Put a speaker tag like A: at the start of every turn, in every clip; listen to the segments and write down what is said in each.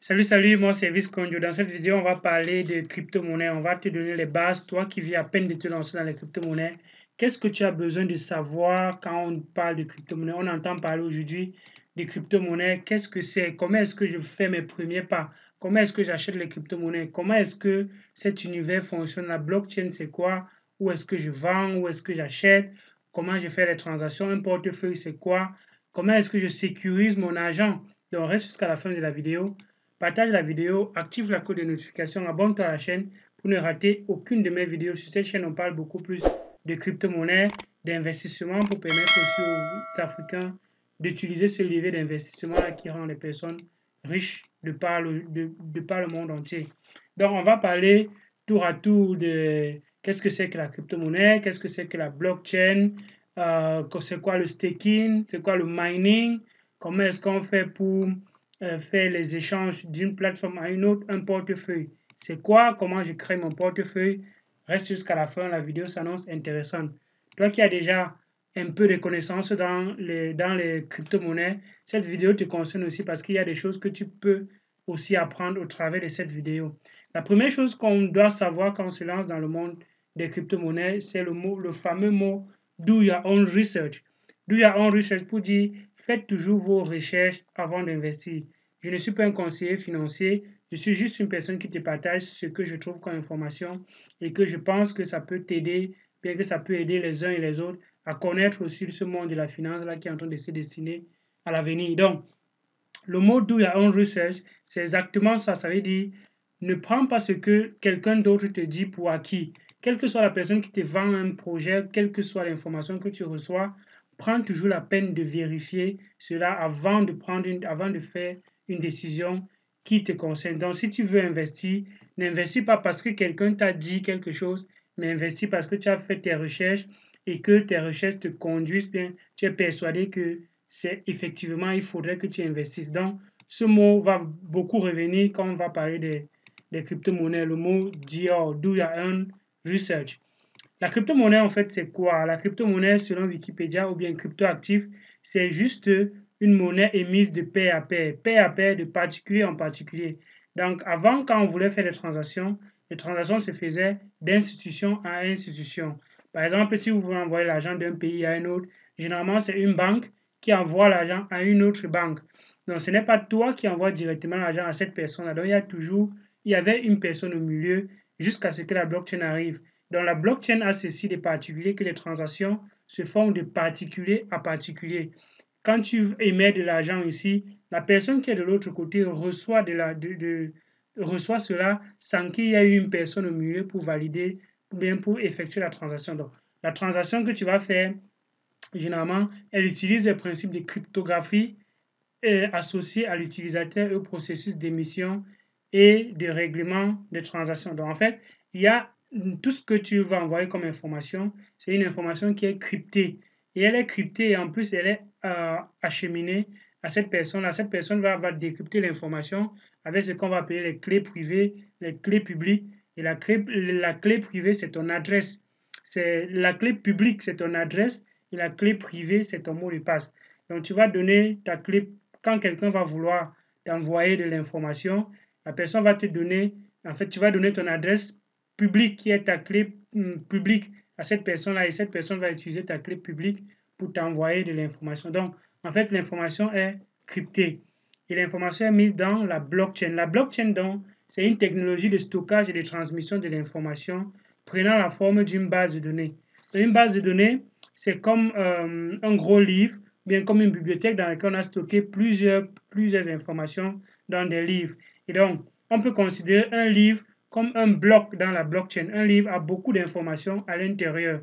A: Salut, moi c'est Visconjo. Dans cette vidéo, on va parler de crypto-monnaies. On va te donner les bases. Toi qui viens à peine de te lancer dans les crypto-monnaies, qu'est-ce que tu as besoin de savoir quand on parle de crypto-monnaies? On entend parler aujourd'hui de crypto-monnaies. Qu'est-ce que c'est? Comment est-ce que je fais mes premiers pas? Comment est-ce que j'achète les crypto-monnaies? Comment est-ce que cet univers fonctionne? La blockchain, c'est quoi? Où est-ce que je vends? Où est-ce que j'achète? Comment je fais les transactions? Un portefeuille, c'est quoi? Comment est-ce que je sécurise mon argent? Donc, reste jusqu'à la fin de la vidéo. Partage la vidéo, active la cloche de notification, abonne-toi à la chaîne pour ne rater aucune de mes vidéos. Sur cette chaîne, on parle beaucoup plus de crypto-monnaies, d'investissement pour permettre aussi aux Africains d'utiliser ce levier d'investissement qui rend les personnes riches de par le monde entier. Donc, on va parler tour à tour de qu'est-ce que c'est que la crypto-monnaie, qu'est-ce que c'est que la blockchain, c'est quoi le staking, c'est quoi le mining, comment est-ce qu'on fait pour faire les échanges d'une plateforme à une autre, un portefeuille. C'est quoi? Comment je crée mon portefeuille? Reste jusqu'à la fin, la vidéo s'annonce intéressante. Toi qui as déjà un peu de connaissances dans les crypto-monnaies, cette vidéo te concerne aussi parce qu'il y a des choses que tu peux aussi apprendre au travers de cette vidéo. La première chose qu'on doit savoir quand on se lance dans le monde des crypto-monnaies, c'est le fameux mot do your own research. Do your own research pour dire faites toujours vos recherches avant d'investir. Je ne suis pas un conseiller financier, je suis juste une personne qui te partage ce que je trouve comme information et que je pense que ça peut t'aider, bien que ça peut aider les uns et les autres à connaître aussi ce monde de la finance là qui est en train de se dessiner à l'avenir. Donc, le mot do your own research, c'est exactement ça. Ça veut dire ne prends pas ce que quelqu'un d'autre te dit pour acquis. Quelle que soit la personne qui te vend un projet, quelle que soit l'information que tu reçois, prends toujours la peine de vérifier cela avant de faire une décision qui te concerne. Donc, si tu veux investir, n'investis pas parce que quelqu'un t'a dit quelque chose, mais investis parce que tu as fait tes recherches et que tes recherches te conduisent bien. Tu es persuadé que c'est effectivement, il faudrait que tu investisses. Donc, ce mot va beaucoup revenir quand on va parler des crypto-monnaies, le mot DIOR, Do Your Own Research. La crypto-monnaie, en fait, c'est quoi? La crypto-monnaie, selon Wikipédia ou bien crypto-actif, c'est juste une monnaie émise de pair à pair, de particulier en particulier. Donc, avant, quand on voulait faire des transactions se faisaient d'institution à institution. Par exemple, si vous voulez envoyer l'argent d'un pays à un autre, généralement, c'est une banque qui envoie l'argent à une autre banque. Donc, ce n'est pas toi qui envoies directement l'argent à cette personne-là. Donc, il y avait une personne au milieu jusqu'à ce que la blockchain arrive. Donc, la blockchain a ceci de particulier que les transactions se font de particulier à particulier. Quand tu émets de l'argent ici, la personne qui est de l'autre côté reçoit cela sans qu'il y ait une personne au milieu pour valider ou bien pour effectuer la transaction. Donc, la transaction que tu vas faire, généralement, elle utilise les principes de cryptographie associés à l'utilisateur et au processus d'émission et de règlement des transactions. Donc, en fait, il y a tout ce que tu vas envoyer comme information, c'est une information qui est cryptée. Et elle est cryptée et en plus, elle est acheminée à cette personne-là. Cette personne va décrypter l'information avec ce qu'on va appeler les clés privées, les clés publiques. Et la clé privée, c'est ton adresse. La clé publique, c'est ton adresse et la clé privée, c'est ton mot de passe. Donc, tu vas donner ta clé quand quelqu'un va vouloir t'envoyer de l'information, la personne va te donner, en fait, tu vas donner ton adresse publique qui est ta clé publique à cette personne-là et cette personne va utiliser ta clé publique pour t'envoyer de l'information. Donc, en fait, l'information est cryptée et l'information est mise dans la blockchain. La blockchain, donc, c'est une technologie de stockage et de transmission de l'information prenant la forme d'une base de données. Donc, une base de données, c'est comme un gros livre, bien comme une bibliothèque dans laquelle on a stocké plusieurs informations dans des livres. Et donc, on peut considérer un livre comme un bloc dans la blockchain. Un livre a beaucoup d'informations à l'intérieur.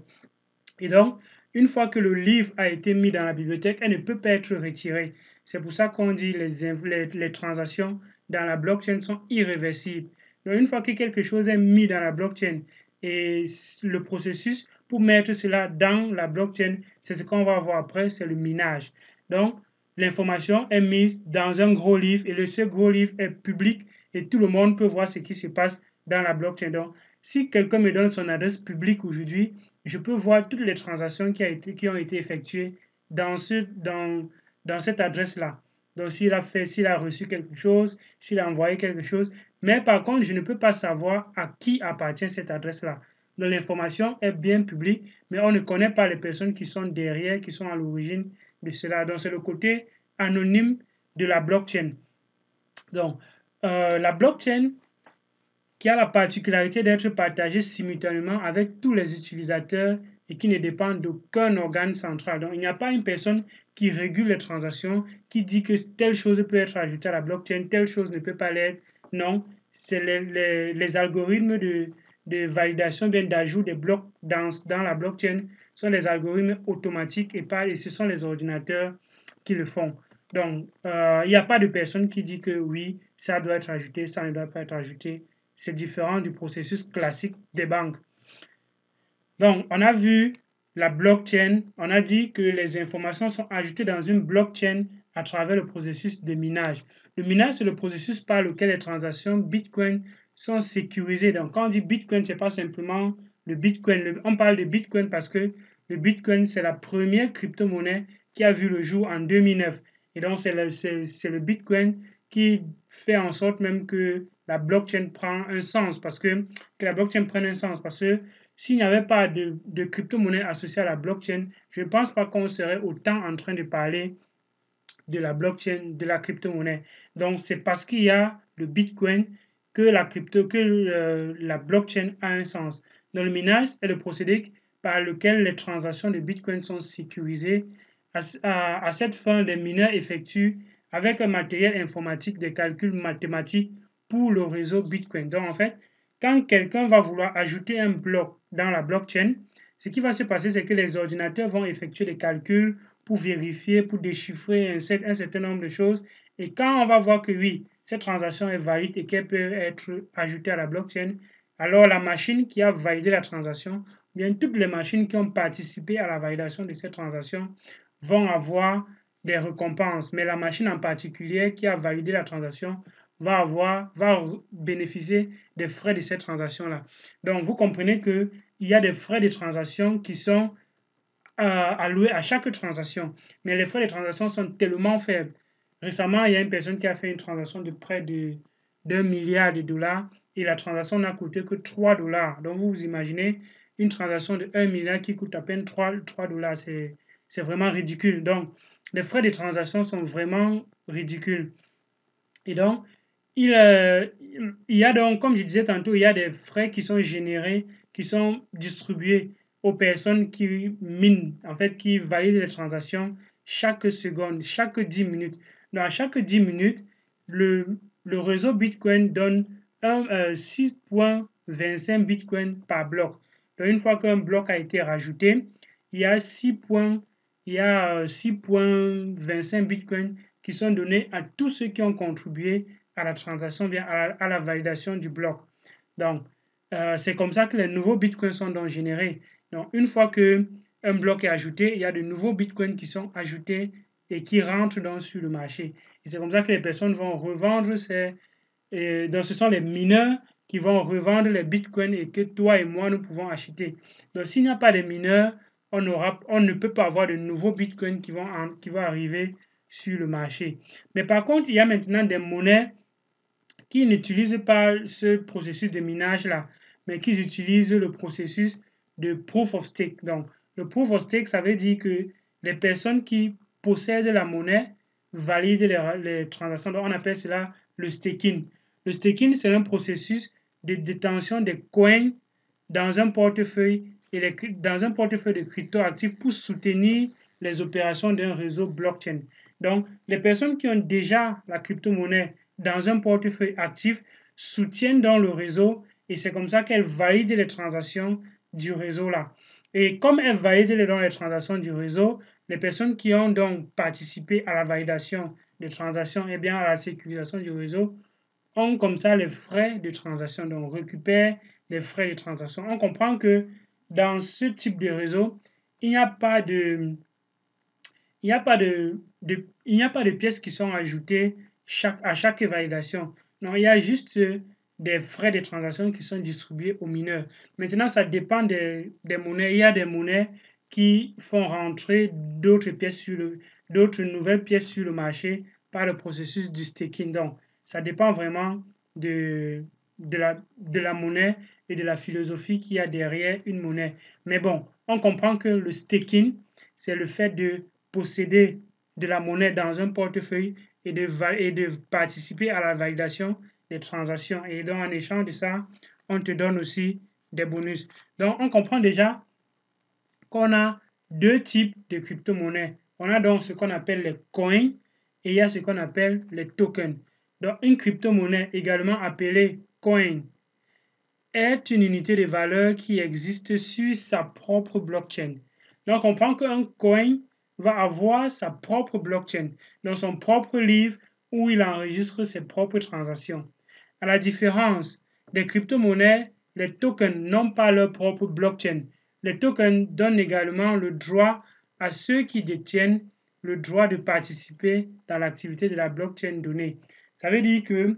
A: Et donc, une fois que le livre a été mis dans la bibliothèque, elle ne peut pas être retirée. C'est pour ça qu'on dit les transactions dans la blockchain sont irréversibles. Donc, une fois que quelque chose est mis dans la blockchain et le processus pour mettre cela dans la blockchain, c'est ce qu'on va voir après, c'est le minage. Donc, l'information est mise dans un gros livre et ce gros livre est public et tout le monde peut voir ce qui se passe dans la blockchain. Donc, si quelqu'un me donne son adresse publique aujourd'hui, je peux voir toutes les transactions qui ont été effectuées dans cette adresse-là. Donc, s'il a reçu quelque chose, s'il a envoyé quelque chose. Mais par contre, je ne peux pas savoir à qui appartient cette adresse-là. Donc, l'information est bien publique, mais on ne connaît pas les personnes qui sont derrière, qui sont à l'origine de cela. Donc, c'est le côté anonyme de la blockchain. Donc, la blockchain qui a la particularité d'être partagée simultanément avec tous les utilisateurs et qui ne dépend d'aucun organe central. Donc, il n'y a pas une personne qui régule les transactions, qui dit que telle chose peut être ajoutée à la blockchain, telle chose ne peut pas l'être. Non, c'est les algorithmes de validation, bien d'ajout des blocs dans la blockchain sont des algorithmes automatiques et ce sont les ordinateurs qui le font. Donc, il n'y a pas de personne qui dit que oui, ça doit être ajouté, ça ne doit pas être ajouté. C'est différent du processus classique des banques. Donc, on a vu la blockchain, on a dit que les informations sont ajoutées dans une blockchain à travers le processus de minage. Le minage, c'est le processus par lequel les transactions Bitcoin sont sécurisées. Donc, quand on dit Bitcoin, ce n'est pas simplement le Bitcoin. On parle de Bitcoin parce que le Bitcoin, c'est la première crypto-monnaie qui a vu le jour en 2009. Et donc, c'est le Bitcoin qui fait en sorte même que la blockchain prend un sens, que la blockchain prenne un sens, parce que s'il n'y avait pas de crypto-monnaie associée à la blockchain, je ne pense pas qu'on serait autant en train de parler de la blockchain, de la crypto-monnaie. Donc, c'est parce qu'il y a le Bitcoin que la blockchain a un sens. Donc, le minage est le procédé par lequel les transactions de Bitcoin sont sécurisées. À cette fin, les mineurs effectuent avec un matériel informatique des calculs mathématiques pour le réseau Bitcoin. Donc, en fait, quand quelqu'un va vouloir ajouter un bloc dans la blockchain, ce qui va se passer, c'est que les ordinateurs vont effectuer des calculs pour vérifier, pour déchiffrer un certain nombre de choses. Et quand on va voir que oui, cette transaction est valide et qu'elle peut être ajoutée à la blockchain, alors la machine qui a validé la transaction, bien toutes les machines qui ont participé à la validation de cette transaction vont avoir des récompenses. Mais la machine en particulier qui a validé la transaction va bénéficier des frais de cette transaction-là. Donc, vous comprenez qu'il y a des frais de transaction qui sont alloués à chaque transaction. Mais les frais de transaction sont tellement faibles. Récemment, il y a une personne qui a fait une transaction de près d'1 milliard de dollars et la transaction n'a coûté que 3 dollars. Donc, vous imaginez une transaction de 1 milliard qui coûte à peine 3 dollars. C'est vraiment ridicule. Donc, les frais de transaction sont vraiment ridicules. Et donc, il y a donc, comme je disais tantôt, il y a des frais qui sont générés, qui sont distribués aux personnes qui minent, en fait, qui valident les transactions chaque seconde, chaque 10 minutes. Donc, à chaque 10 minutes, le réseau Bitcoin donne 6,25 Bitcoin par bloc. Donc, une fois qu'un bloc a été rajouté, il y a 6,25 Bitcoin qui sont donnés à tous ceux qui ont contribué à la transaction, bien à la validation du bloc. Donc, c'est comme ça que les nouveaux bitcoins sont donc générés. Donc, une fois qu'un bloc est ajouté, il y a de nouveaux bitcoins qui sont ajoutés et qui rentrent donc sur le marché. Et c'est comme ça que les personnes vont revendre donc, ce sont les mineurs qui vont revendre les bitcoins et que toi et moi, nous pouvons acheter. Donc, s'il n'y a pas de mineurs, on ne peut pas avoir de nouveaux bitcoins qui vont arriver sur le marché. Mais par contre, il y a maintenant des monnaies qui n'utilisent pas ce processus de minage-là, mais qui utilisent le processus de proof of stake. Donc, le proof of stake, ça veut dire que les personnes qui possèdent la monnaie valident les transactions. Donc, on appelle cela le staking. Le staking, c'est un processus de détention des coins dans un portefeuille de cryptoactifs pour soutenir les opérations d'un réseau blockchain. Donc, les personnes qui ont déjà la crypto-monnaie dans un portefeuille actif soutiennent dans le réseau et c'est comme ça qu'elles valident les transactions du réseau là. Et comme elles valident les transactions du réseau, les personnes qui ont donc participé à la validation des transactions et bien à la sécurisation du réseau ont comme ça les frais de transaction, donc récupèrent les frais de transaction. On comprend que dans ce type de réseau, il n'y a pas de pièces qui sont ajoutées à chaque validation. Non, il y a juste des frais de transaction qui sont distribués aux mineurs. Maintenant, ça dépend des monnaies. Il y a des monnaies qui font rentrer d'autres nouvelles pièces sur le marché par le processus du staking. Donc, ça dépend vraiment de la monnaie et de la philosophie qu'il y a derrière une monnaie. Mais bon, on comprend que le staking, c'est le fait de posséder de la monnaie dans un portefeuille et de participer à la validation des transactions. Et donc, en échange de ça, on te donne aussi des bonus. Donc, on comprend déjà qu'on a deux types de crypto-monnaies. On a donc ce qu'on appelle les coins et il y a ce qu'on appelle les tokens. Donc, une crypto-monnaie, également appelée coin, est une unité de valeur qui existe sur sa propre blockchain. Donc, on comprend qu'un coin va avoir sa propre blockchain, dans son propre livre où il enregistre ses propres transactions. À la différence des crypto-monnaies, les tokens n'ont pas leur propre blockchain. Les tokens donnent également le droit à ceux qui détiennent le droit de participer dans l'activité de la blockchain donnée. Ça veut dire que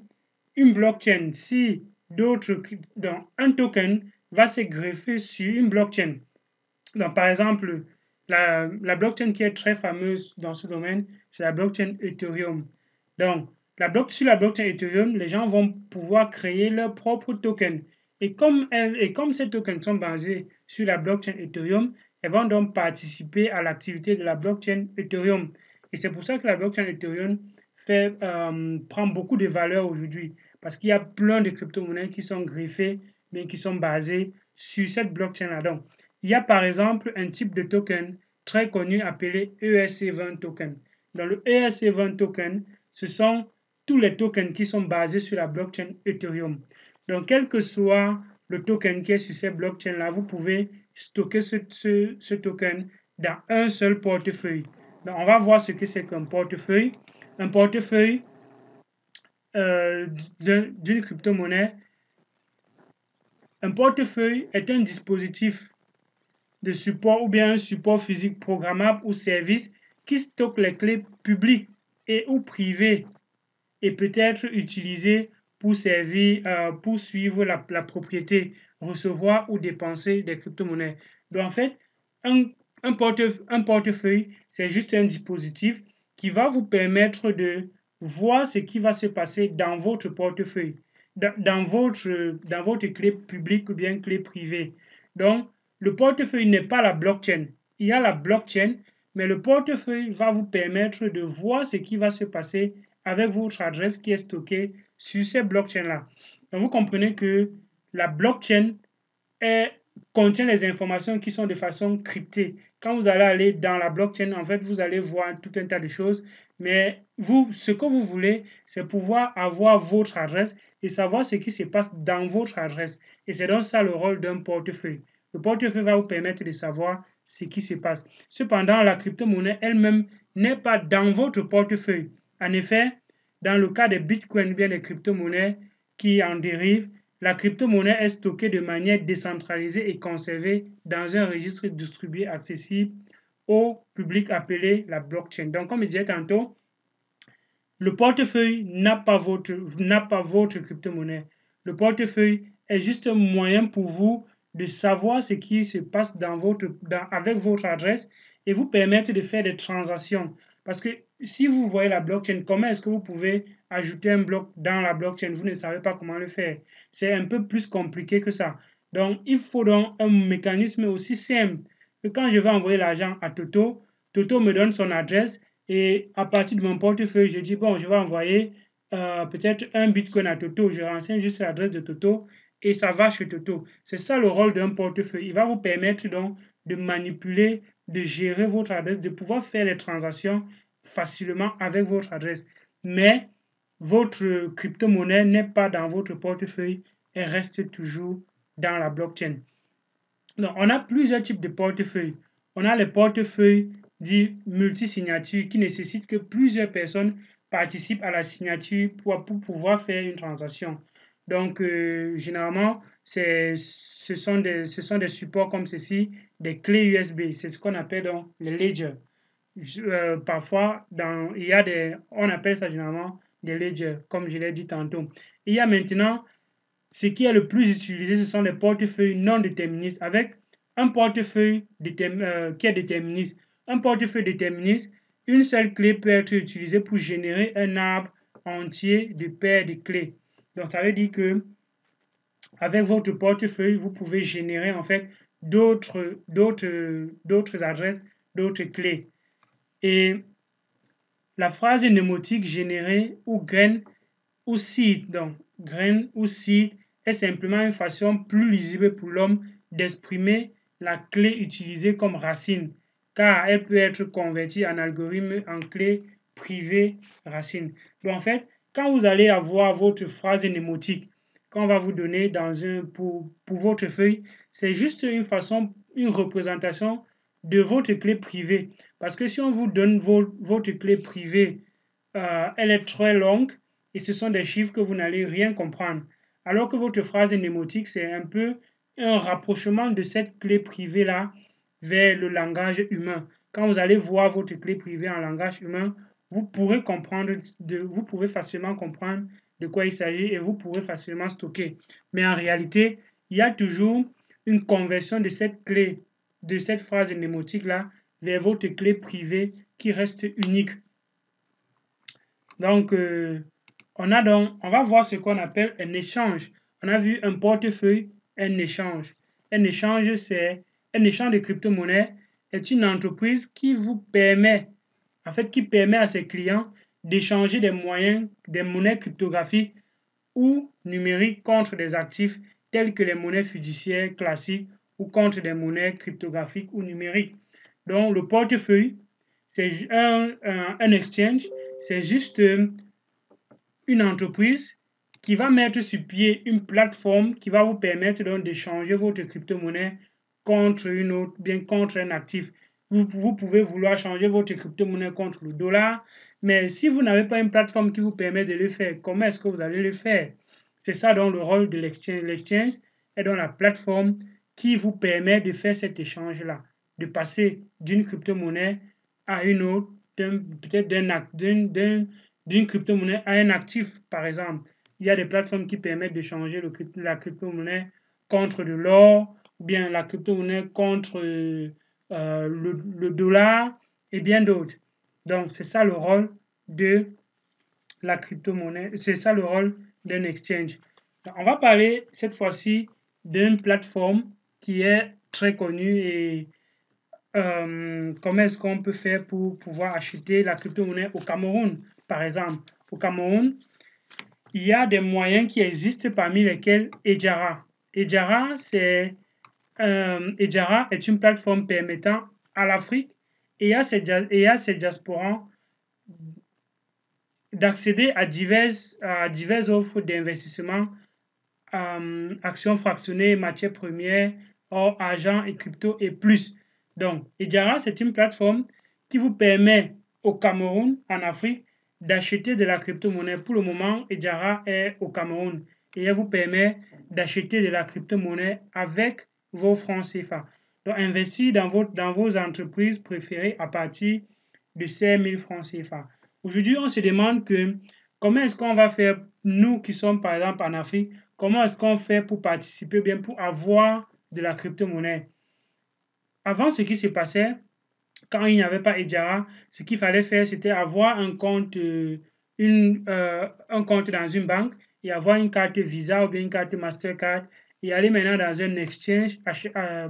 A: une blockchain, si un token va se greffer sur une blockchain. Donc, par exemple, la blockchain qui est très fameuse dans ce domaine, c'est la blockchain Ethereum. Donc, sur la blockchain Ethereum, les gens vont pouvoir créer leur propre token. Et comme ces tokens sont basés sur la blockchain Ethereum, elles vont donc participer à l'activité de la blockchain Ethereum. Et c'est pour ça que la blockchain Ethereum prend beaucoup de valeur aujourd'hui. Parce qu'il y a plein de crypto-monnaies qui sont greffées, mais qui sont basées sur cette blockchain-là. Donc, il y a par exemple un type de token très connu appelé ERC20 token. Dans le ERC20 token, ce sont tous les tokens qui sont basés sur la blockchain Ethereum. Donc, quel que soit le token qui est sur cette blockchain-là, vous pouvez stocker ce token dans un seul portefeuille. Donc, on va voir ce que c'est qu'un portefeuille. Un portefeuille d'une crypto-monnaie. Un portefeuille est un dispositif de support ou bien un support physique programmable ou service qui stocke les clés publiques et ou privées et peut être utilisé pour servir, pour suivre la propriété, recevoir ou dépenser des crypto-monnaies. Donc en fait, un portefeuille, c'est juste un dispositif qui va vous permettre de voir ce qui va se passer dans votre portefeuille, dans votre clé publique ou bien clé privée. Donc, le portefeuille n'est pas la blockchain. Il y a la blockchain, mais le portefeuille va vous permettre de voir ce qui va se passer avec votre adresse qui est stockée sur ces blockchains-là. Donc, vous comprenez que la blockchain contient les informations qui sont de façon cryptée. Quand vous allez aller dans la blockchain, en fait, vous allez voir tout un tas de choses, mais ce que vous voulez, c'est pouvoir avoir votre adresse et savoir ce qui se passe dans votre adresse. Et c'est donc ça le rôle d'un portefeuille. Le portefeuille va vous permettre de savoir ce qui se passe. Cependant, la crypto-monnaie elle-même n'est pas dans votre portefeuille. En effet, dans le cas des bitcoins, bien des crypto-monnaies qui en dérivent, la crypto-monnaie est stockée de manière décentralisée et conservée dans un registre distribué accessible au public appelé la blockchain. Donc, comme je disais tantôt, le portefeuille n'a pas votre crypto-monnaie. Le portefeuille est juste un moyen pour vous de savoir ce qui se passe avec votre adresse et vous permettre de faire des transactions. Parce que si vous voyez la blockchain, comment est-ce que vous pouvez ajouter un bloc dans la blockchain? Vous ne savez pas comment le faire. C'est un peu plus compliqué que ça. Donc, il faut donc un mécanisme aussi simple que quand je vais envoyer l'argent à Toto, Toto me donne son adresse et à partir de mon portefeuille, je dis, bon, je vais envoyer peut-être un bitcoin à Toto. Je renseigne juste l'adresse de Toto et ça va chez Toto. C'est ça le rôle d'un portefeuille. Il va vous permettre donc de manipuler, de gérer votre adresse, de pouvoir faire les transactions facilement avec votre adresse. Mais votre crypto-monnaie n'est pas dans votre portefeuille, elle reste toujours dans la blockchain. Donc, on a plusieurs types de portefeuilles. On a les portefeuilles dits multi-signatures qui nécessitent que plusieurs personnes participent à la signature pour pouvoir faire une transaction. Donc, généralement, ce sont des supports comme ceci, des clés USB. C'est ce qu'on appelle donc les ledgers. Parfois, on appelle ça généralement des ledgers, comme je l'ai dit tantôt. Il y a maintenant, ce qui est le plus utilisé, ce sont les portefeuilles non déterministes avec un portefeuille qui est déterministe. Un portefeuille déterministe, une seule clé peut être utilisée pour générer un arbre entier de paires de clés. Donc, ça veut dire que avec votre portefeuille, vous pouvez générer en fait d'autres adresses, d'autres clés. Et la phrase mnémotique générée ou graine ou seed, donc graine ou seed, est simplement une façon plus lisible pour l'homme d'exprimer la clé utilisée comme racine, car elle peut être convertie en algorithme en clé privée racine. Donc en fait, quand vous allez avoir votre phrase mnémotique, qu'on va vous donner pour votre feuille, c'est juste une façon, une représentation de votre clé privée. Parce que si on vous donne votre clé privée, elle est très longue et ce sont des chiffres que vous n'allez rien comprendre. Alors que votre phrase mnémotique, c'est un peu un rapprochement de cette clé privée-là vers le langage humain. Quand vous allez voir votre clé privée en langage humain, vous pourrez facilement comprendre de quoi il s'agit et vous pourrez facilement stocker. Mais en réalité, il y a toujours une conversion de cette clé, de cette phrase mnémotique-là, vers votre clé privée qui reste unique. Donc, on va voir ce qu'on appelle un échange. On a vu un portefeuille, un échange. Un échange, c'est un échange de crypto-monnaie est une entreprise qui vous permet, en fait, qui permet à ses clients d'échanger des monnaies cryptographiques ou numériques contre des actifs tels que les monnaies fiduciaires classiques ou contre des monnaies cryptographiques ou numériques. Donc, le portefeuille, c'est un exchange, c'est juste une entreprise qui va mettre sur pied une plateforme qui va vous permettre donc d'échanger votre crypto-monnaie contre une autre, bien contre un actif. Vous pouvez vouloir changer votre crypto-monnaie contre le dollar, mais si vous n'avez pas une plateforme qui vous permet de le faire, comment est-ce que vous allez le faire? C'est ça donc le rôle de l'exchange. L'exchange est donc la plateforme qui vous permet de faire cet échange-là, de passer d'une crypto-monnaie à une autre, peut-être d'une crypto-monnaie à un actif, par exemple. Il y a des plateformes qui permettent de changer la crypto-monnaie contre de l'or, ou bien la crypto-monnaie contre le dollar, et bien d'autres. Donc, c'est ça le rôle de la crypto-monnaie, c'est ça le rôle d'un exchange. Donc, on va parler cette fois-ci d'une plateforme qui est très connue et comment est-ce qu'on peut faire pour pouvoir acheter la crypto-monnaie au Cameroun, par exemple. Au Cameroun, il y a des moyens qui existent parmi lesquels Ejara. Ejara est une plateforme permettant à l'Afrique et à ses diasporans d'accéder à diverses offres d'investissement, actions fractionnées, matières premières, or, argent et crypto et plus. Donc, Ejara, c'est une plateforme qui vous permet au Cameroun, en Afrique, d'acheter de la crypto-monnaie. Pour le moment, Ejara est au Cameroun et elle vous permet d'acheter de la crypto-monnaie avec vos francs CFA. Donc, investir dans vos entreprises préférées à partir de 5 000 francs CFA. Aujourd'hui, on se demande comment est-ce qu'on va faire, nous qui sommes par exemple en Afrique, comment est-ce qu'on fait pour participer, bien pour avoir de la crypto-monnaie. Avant, ce qui se passait, quand il n'y avait pas Ejara, ce qu'il fallait faire, c'était avoir un compte dans une banque et avoir une carte Visa ou bien une carte Mastercard et aller maintenant dans un exchange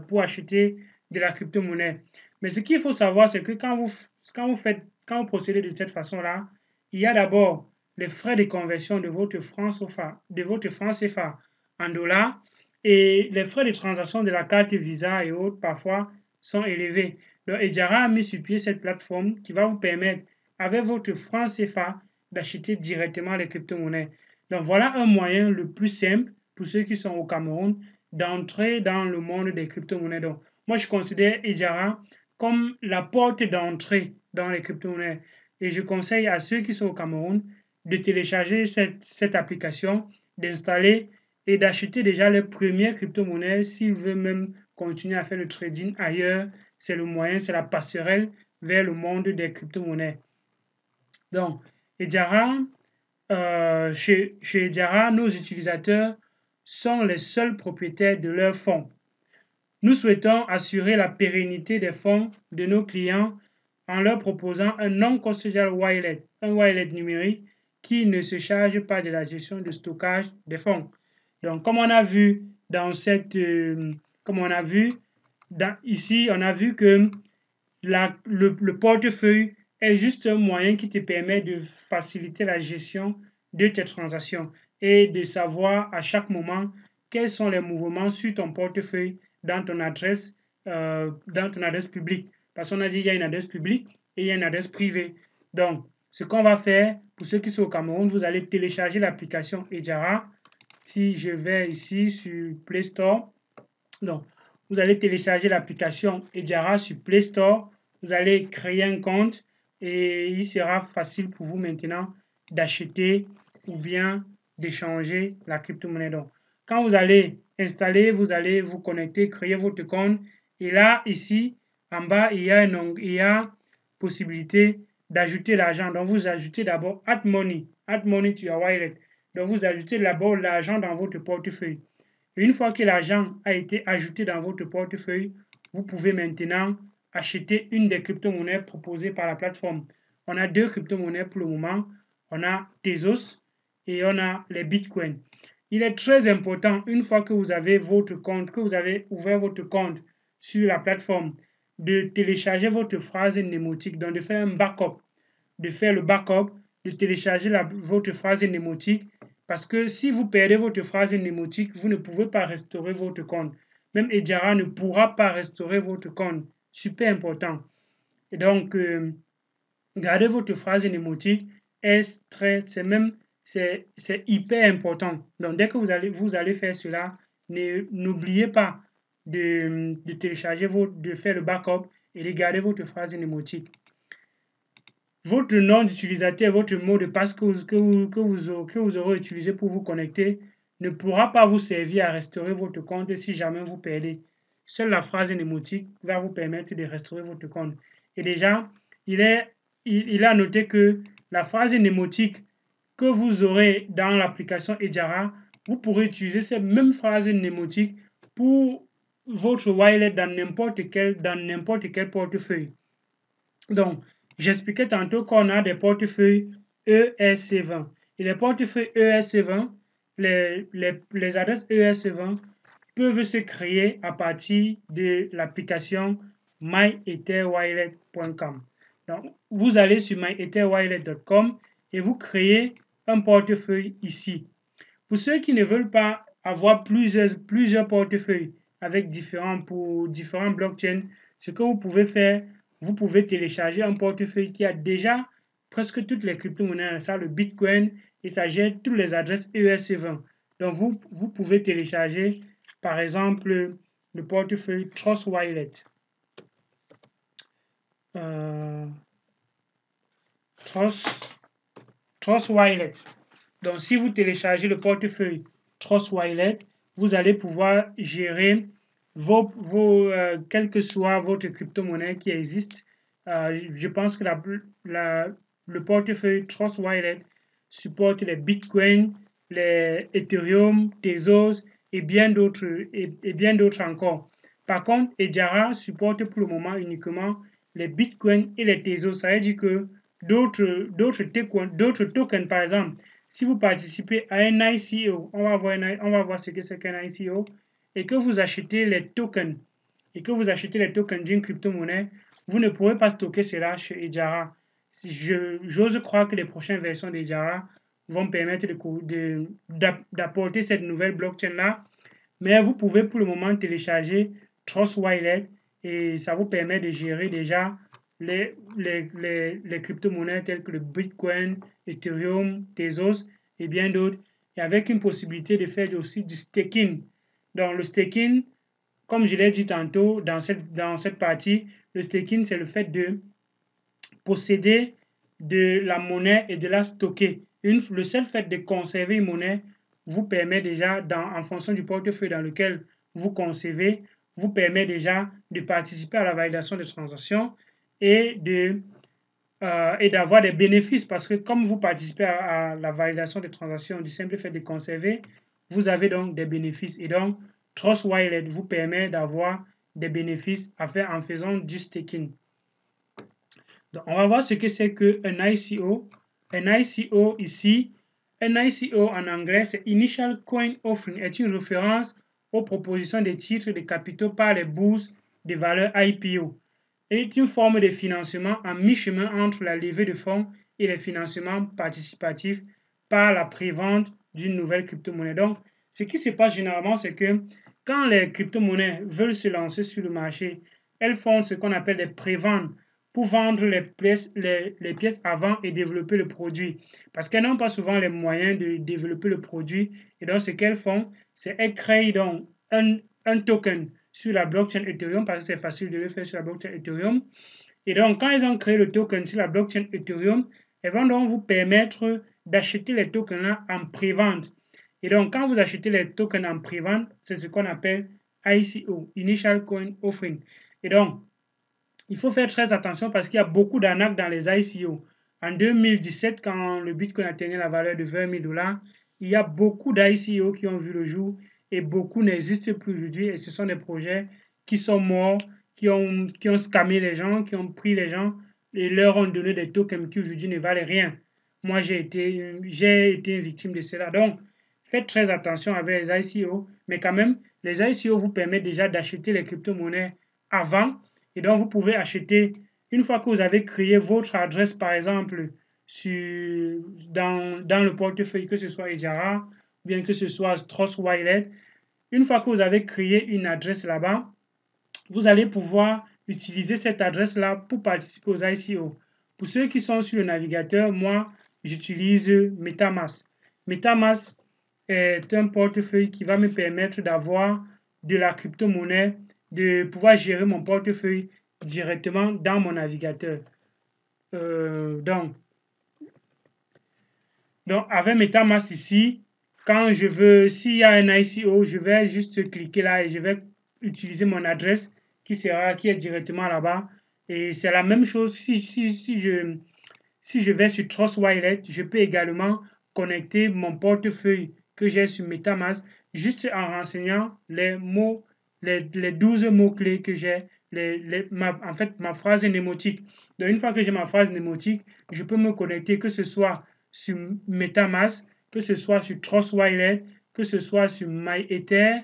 A: pour acheter de la crypto-monnaie. Mais ce qu'il faut savoir, c'est que quand vous procédez de cette façon-là, il y a d'abord les frais de conversion de votre franc CFA en dollars et les frais de transaction de la carte Visa et autres parfois sont élevés. Donc, Ejara a mis sur pied cette plateforme qui va vous permettre, avec votre franc CFA, d'acheter directement les crypto-monnaies. Donc, voilà un moyen le plus simple pour ceux qui sont au Cameroun d'entrer dans le monde des crypto-monnaies. Donc, moi, je considère Ejara comme la porte d'entrée dans les crypto-monnaies. Et je conseille à ceux qui sont au Cameroun de télécharger cette application, d'installer et d'acheter déjà les premières crypto-monnaies s'ils veulent même continuer à faire le trading ailleurs. C'est le moyen, c'est la passerelle vers le monde des crypto-monnaies. Donc, Ejara, chez Ejara, nos utilisateurs sont les seuls propriétaires de leurs fonds. Nous souhaitons assurer la pérennité des fonds de nos clients en leur proposant un non-custodial wallet, un wallet numérique qui ne se charge pas de la gestion de stockage des fonds. Donc, comme on a vu dans cette, comme on a vu ici, on a vu que le portefeuille est juste un moyen qui te permet de faciliter la gestion de tes transactions et de savoir à chaque moment quels sont les mouvements sur ton portefeuille dans ton adresse publique. Parce qu'on a dit qu'il y a une adresse publique et il y a une adresse privée. Donc, ce qu'on va faire, pour ceux qui sont au Cameroun, vous allez télécharger l'application Edjara. Si je vais ici sur Play Store, donc, vous allez télécharger l'application Edjara sur Play Store. Vous allez créer un compte et il sera facile pour vous maintenant d'acheter ou bien d'échanger la crypto-monnaie. Donc, quand vous allez installer, vous allez vous connecter, créer votre compte. Et là, ici, en bas, il y a possibilité d'ajouter l'argent. Donc, vous ajoutez d'abord Add Money to your wallet. Donc, vous ajoutez d'abord l'argent dans votre portefeuille. Une fois que l'argent a été ajouté dans votre portefeuille, vous pouvez maintenant acheter une des crypto-monnaies proposées par la plateforme. On a deux crypto-monnaies pour le moment. On a Tezos et on a les bitcoins. Il est très important, une fois que vous avez votre compte, que vous avez ouvert votre compte sur la plateforme, de télécharger votre phrase mnémotique, donc de faire un backup, de faire le backup, de télécharger votre phrase mnémotique, parce que si vous perdez votre phrase mnémotique, vous ne pouvez pas restaurer votre compte. Même Edjara ne pourra pas restaurer votre compte. Super important. Et donc, garder votre phrase mnémotique c'est hyper important. Donc, dès que vous allez faire cela, n'oubliez pas de télécharger, de faire le backup et de garder votre phrase mnémotique. Votre nom d'utilisateur, votre mot de passe que vous aurez utilisé pour vous connecter ne pourra pas vous servir à restaurer votre compte si jamais vous perdez. Seule la phrase mnémotique va vous permettre de restaurer votre compte. Et déjà, il a noté que la phrase mnémotique que vous aurez dans l'application Edjara, vous pourrez utiliser cette même phrase mnémotique pour votre wallet dans n'importe quel portefeuille. Donc, j'expliquais tantôt qu'on a des portefeuilles ERC20. Et les portefeuilles ERC20, les adresses ERC20 peuvent se créer à partir de l'application myetherwallet.com. Donc, vous allez sur myetherwallet.com et vous créez un portefeuille ici. Pour ceux qui ne veulent pas avoir plusieurs portefeuilles avec différents blockchains, ce que vous pouvez faire, vous pouvez télécharger un portefeuille qui a déjà presque toutes les crypto-monnaies, ça le Bitcoin, et ça gère toutes les adresses ERC20. Donc, vous pouvez télécharger, par exemple, le portefeuille Trust Wallet. Trust Wallet. Donc, si vous téléchargez le portefeuille Trust Wallet, vous allez pouvoir gérer quelle que soit votre crypto-monnaie qui existe. Je pense que le portefeuille Trust Wallet supporte les Bitcoin, les Ethereum, Tezos et bien d'autres encore. Par contre, Edjara supporte pour le moment uniquement les Bitcoin et les Tezos. Ça veut dire que d'autres tokens, par exemple, si vous participez à un ICO, on va voir ce que c'est qu'un ICO, et que vous achetez les tokens, d'une crypto-monnaie, vous ne pourrez pas stocker cela chez Edjara. J'ose croire que les prochaines versions d'Edjara vont permettre d'apporter cette nouvelle blockchain-là, mais vous pouvez pour le moment télécharger Trust Wallet et ça vous permet de gérer déjà les crypto-monnaies telles que le Bitcoin, Ethereum, Tezos et bien d'autres, et avec une possibilité de faire aussi du staking. Donc le staking, comme je l'ai dit tantôt dans cette partie, le staking c'est le fait de posséder de la monnaie et de la stocker. Le seul fait de conserver une monnaie vous permet déjà, en fonction du portefeuille dans lequel vous conservez, vous permet déjà de participer à la validation des transactions et d'avoir des bénéfices parce que comme vous participez à la validation des transactions du simple fait de conserver, vous avez donc des bénéfices. Et donc, Trust Wallet vous permet d'avoir des bénéfices en faisant du staking. Donc, on va voir ce que c'est qu'un ICO. Un ICO ici, un ICO en anglais, c'est Initial Coin Offering, est une référence aux propositions de titres de capitaux par les bourses de valeurs IPO. Est une forme de financement en mi-chemin entre la levée de fonds et les financements participatifs par la prévente d'une nouvelle crypto-monnaie. Donc, ce qui se passe généralement, c'est que quand les crypto-monnaies veulent se lancer sur le marché, elles font ce qu'on appelle des préventes pour vendre les pièces avant et développer le produit. Parce qu'elles n'ont pas souvent les moyens de développer le produit. Et donc, ce qu'elles font, c'est qu'elles créent donc un token sur la blockchain Ethereum, parce que c'est facile de le faire sur la blockchain Ethereum. Et donc, quand ils ont créé le token sur la blockchain Ethereum, elles vont donc vous permettre d'acheter les tokens-là en pré-vente. Et donc, quand vous achetez les tokens en pré-vente, c'est ce qu'on appelle ICO, Initial Coin Offering. Et donc, il faut faire très attention parce qu'il y a beaucoup d'arnaques dans les ICO. En 2017, quand le Bitcoin atteignait la valeur de 20 000 $, il y a beaucoup d'ICO qui ont vu le jour et beaucoup n'existent plus aujourd'hui. Et ce sont des projets qui sont morts, qui ont scammé les gens, qui ont pris les gens et leur ont donné des tokens qui aujourd'hui ne valent rien. Moi, j'ai été une victime de cela. Donc, faites très attention avec les ICO, mais quand même, les ICO vous permettent déjà d'acheter les crypto-monnaies avant. Et donc, vous pouvez acheter, une fois que vous avez créé votre adresse, par exemple, dans le portefeuille, que ce soit Ejara, ou bien que ce soit Trust Wallet, une fois que vous avez créé une adresse là-bas, vous allez pouvoir utiliser cette adresse-là pour participer aux ICO. Pour ceux qui sont sur le navigateur, moi, j'utilise MetaMask. MetaMask est un portefeuille qui va me permettre d'avoir de la crypto-monnaie, de pouvoir gérer mon portefeuille directement dans mon navigateur. Donc, avec MetaMask ici, quand je veux, s'il y a un ICO, je vais juste cliquer là et je vais utiliser mon adresse qui est directement là-bas. Et c'est la même chose si je vais sur Trust Wallet, je peux également connecter mon portefeuille que j'ai sur MetaMask juste en renseignant les mots, les 12 mots-clés que j'ai, en fait, ma phrase mnémotique. Donc, une fois que j'ai ma phrase mnémotique, je peux me connecter, que ce soit sur MetaMask, que ce soit sur Trust Wallet, que ce soit sur MyEther,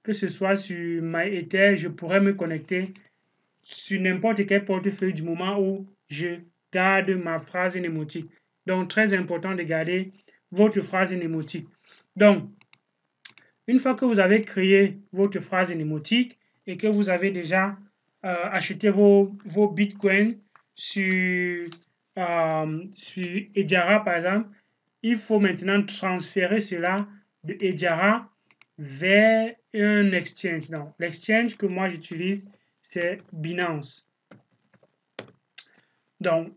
A: je pourrais me connecter sur n'importe quel portefeuille du moment où je garde ma phrase mnémotique. Donc, très important de garder votre phrase mnémotique. Donc, une fois que vous avez créé votre phrase mnémotique et que vous avez déjà acheté vos bitcoins sur Ejara, par exemple, il faut maintenant transférer cela de Ejara vers un exchange. Donc, l'exchange que moi j'utilise, c'est Binance. Donc,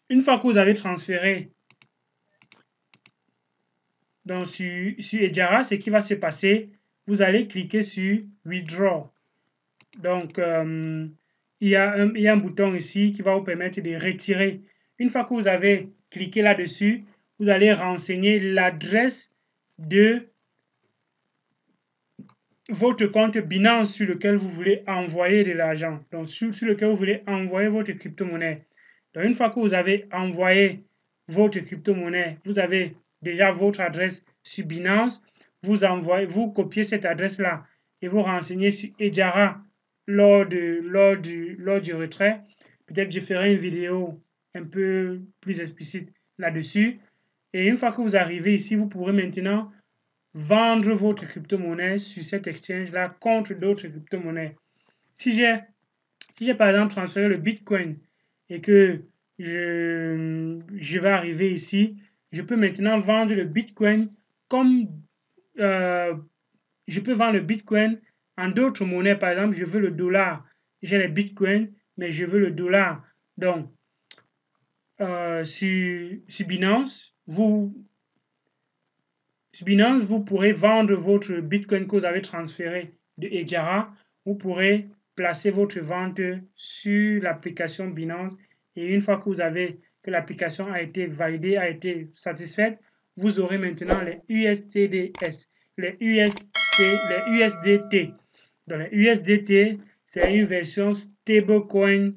A: une fois que vous avez transféré donc, sur Ejara, ce qui va se passer, vous allez cliquer sur Withdraw. Donc, il y a un bouton ici qui va vous permettre de retirer. Une fois que vous avez cliqué là-dessus, vous allez renseigner l'adresse de votre compte Binance sur lequel vous voulez envoyer de l'argent. Donc, sur lequel vous voulez envoyer votre crypto-monnaie. Donc, une fois que vous avez envoyé votre crypto-monnaie, vous avez déjà votre adresse sur Binance, vous copiez cette adresse-là et vous renseignez sur Ejara lors du retrait. Peut-être je ferai une vidéo un peu plus explicite là-dessus. Et une fois que vous arrivez ici, vous pourrez maintenant vendre votre crypto-monnaie sur cet exchange-là contre d'autres crypto-monnaies. Si j'ai par exemple transféré le Bitcoin et que je vais arriver ici, je peux maintenant vendre le Bitcoin comme je peux vendre le Bitcoin en d'autres monnaies. Par exemple, je veux le dollar. J'ai les Bitcoins, mais je veux le dollar. Donc, sur Binance, vous pourrez vendre votre Bitcoin que vous avez transféré de Ejara. Vous pourrez placer votre vente sur l'application Binance. Et une fois que l'application a été validée, a été satisfaite, vous aurez maintenant les USDT. Donc les USDT, c'est une version stablecoin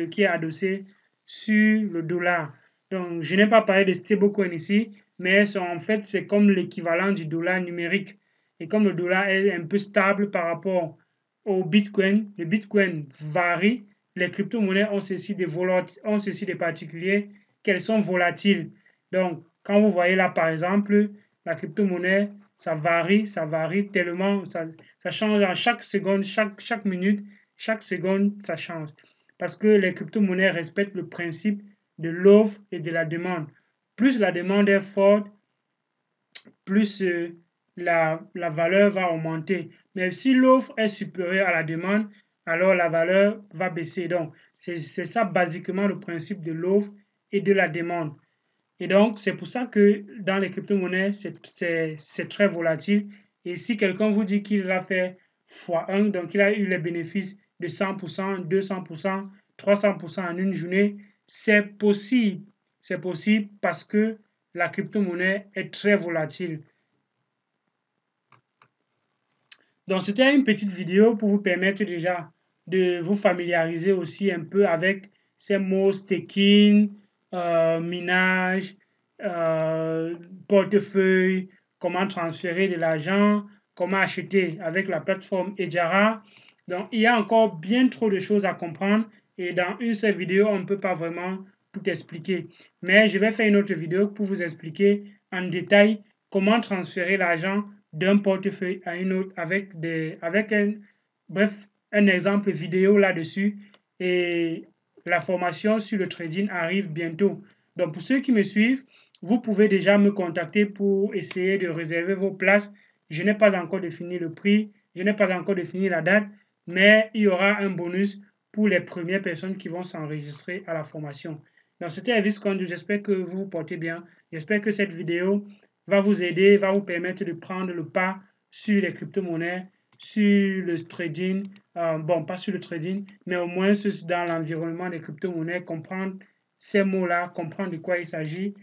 A: qui est adossée sur le dollar. Donc, je n'ai pas parlé de stablecoin ici, mais en fait, c'est comme l'équivalent du dollar numérique. Et comme le dollar est un peu stable par rapport au Bitcoin, le Bitcoin varie. Les crypto-monnaies ont ceci des particuliers qu'elles sont volatiles. Donc, quand vous voyez là, par exemple, la crypto-monnaie, ça varie tellement, ça change à chaque seconde, chaque minute, chaque seconde, ça change. Parce que les crypto-monnaies respectent le principe de l'offre et de la demande. Plus la demande est forte, plus la valeur va augmenter. Mais si l'offre est supérieure à la demande, alors la valeur va baisser. Donc, c'est ça basiquement le principe de l'offre et de la demande. Et donc, c'est pour ça que dans les crypto-monnaies, c'est très volatile. Et si quelqu'un vous dit qu'il a fait x1, donc il a eu les bénéfices de 100%, 200%, 300% en une journée, c'est possible. C'est possible parce que la crypto-monnaie est très volatile. Donc, c'était une petite vidéo pour vous permettre déjà de vous familiariser aussi un peu avec ces mots staking, minage, euh, portefeuille, comment transférer de l'argent, comment acheter avec la plateforme Ejara. Donc, il y a encore bien trop de choses à comprendre et dans une seule vidéo, on ne peut pas vraiment tout expliquer. Mais je vais faire une autre vidéo pour vous expliquer en détail comment transférer l'argent d'un portefeuille à une autre avec un exemple vidéo là-dessus et la formation sur le trading arrive bientôt. Donc pour ceux qui me suivent, vous pouvez déjà me contacter pour essayer de réserver vos places. Je n'ai pas encore défini le prix, je n'ai pas encore défini la date, mais il y aura un bonus pour les premières personnes qui vont s'enregistrer à la formation. Donc c'était Elvis Condu, j'espère que vous vous portez bien. J'espère que cette vidéo va vous aider, va vous permettre de prendre le pas sur les crypto-monnaies, sur le trading, bon, pas sur le trading, mais au moins dans l'environnement des crypto-monnaies, comprendre ces mots-là, comprendre de quoi il s'agit.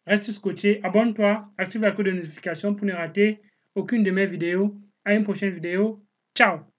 A: Reste scotché, abonne-toi, active la cloche de notification pour ne rater aucune de mes vidéos. À une prochaine vidéo. Ciao!